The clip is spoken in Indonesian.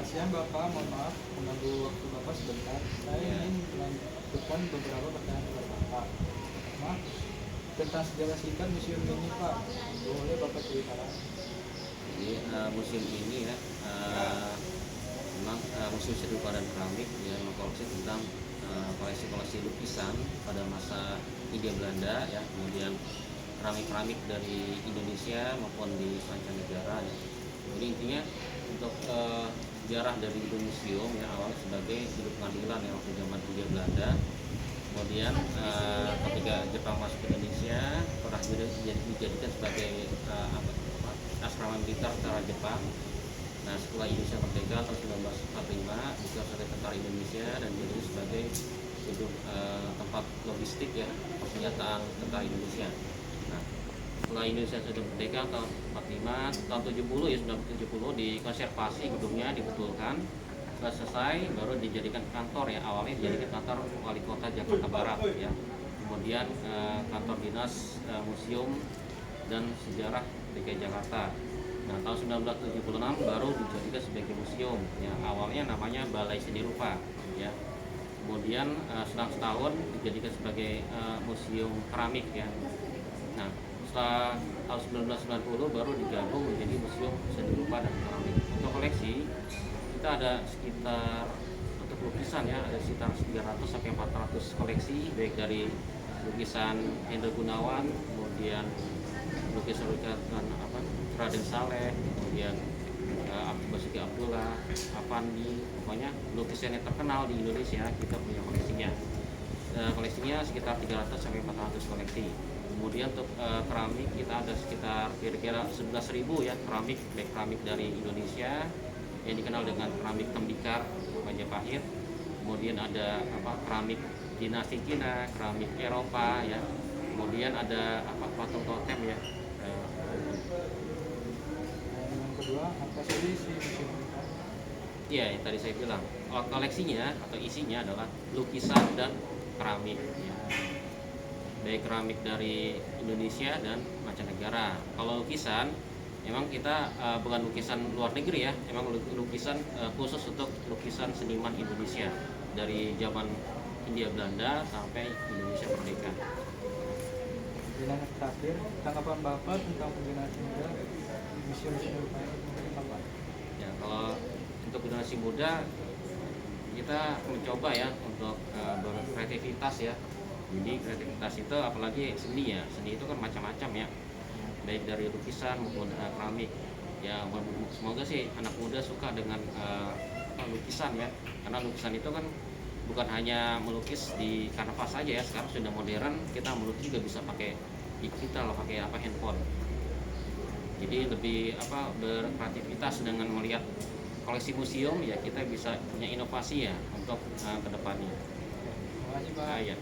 Siang Bapak, mohon maaf mengganggu waktu Bapak sebentar. Saya ingin melanjutkan beberapa pertanyaan kepada Bapak. Maaf, tentang sejarah singkat museum ini Pak, boleh Bapak ceritakan? Jadi museum ini ya memang museum seni rupa dan keramik yang mengkoleksi tentang koleksi-koleksi lukisan pada masa Hindia Belanda ya, kemudian keramik-keramik dari Indonesia maupun di mancanegara ya. Jadi intinya untuk sejarah dari itu museum ya, awalnya sebagai hidup pengadilan ya waktu zaman Hindia Belanda. Kemudian ketika Jepang masuk ke Indonesia pernah dijadikan sebagai asrama militer tentara Jepang. Nah, setelah Indonesia merdeka tahun 1945 buka sebagai tentara Indonesia dan jadi sebagai gedung tempat logistik ya persenjataan tentara Indonesia. Nah, setelah Indonesia sudah merdeka tahun 45, tahun 70 ya 1970 dikonservasi gedungnya, dibetulkan. Setelah selesai baru dijadikan kantor ya, awalnya dijadikan kantor wali kota Jakarta Barat ya, kemudian kantor dinas museum dan sejarah DKI Jakarta. Nah, tahun 1976 baru dijadikan sebagai museum ya, awalnya namanya Balai Seni Rupa ya, kemudian selang setahun dijadikan sebagai museum keramik ya. Nah, setelah tahun 1990 baru digabung menjadi museum seni rupa dan keramik. Untuk koleksi kita ada sekitar, untuk lukisan ya ada sekitar 300 sampai 400 koleksi, baik dari lukisan Hendra Gunawan, kemudian lukisan-lukisan Raden Saleh, kemudian Basuki Abdullah, Avandi, pokoknya lukisan yang terkenal di Indonesia kita punya koleksinya. Koleksinya sekitar 300 sampai 400 koleksi. Kemudian untuk keramik kita ada sekitar kira-kira 11.000 ya keramik, baik keramik dari Indonesia yang dikenal dengan keramik tembikar Majapahit. Kemudian ada keramik dinasti Cina, keramik Eropa ya. Kemudian ada patung totem ya. Yang kedua, apa saja isi museum ini Pak? Iya, yang tadi saya bilang koleksinya atau isinya adalah lukisan dan keramik ya. Baik keramik dari Indonesia dan mancanegara. Kalau lukisan, memang kita bukan lukisan luar negeri ya, memang lukisan khusus untuk lukisan seniman Indonesia dari zaman Hindia Belanda sampai Indonesia merdeka. Dan yang terakhir, tanggapan Bapak tentang generasi muda di museum seni rupa ini Bapak? Ya, kalau untuk generasi muda kita mencoba ya untuk berkreativitas ya. Jadi kreativitas itu apalagi seni ya, seni itu kan macam-macam ya, baik dari lukisan maupun keramik ya. Semoga sih anak muda suka dengan lukisan ya, karena lukisan itu kan bukan hanya melukis di kanvas saja ya, sekarang sudah modern, kita melukis juga bisa pakai digital, pakai handphone. Jadi lebih berkreativitas dengan melihat koleksi museum ya, kita bisa punya inovasi ya untuk kedepannya. Terima kasih Pak. Ya.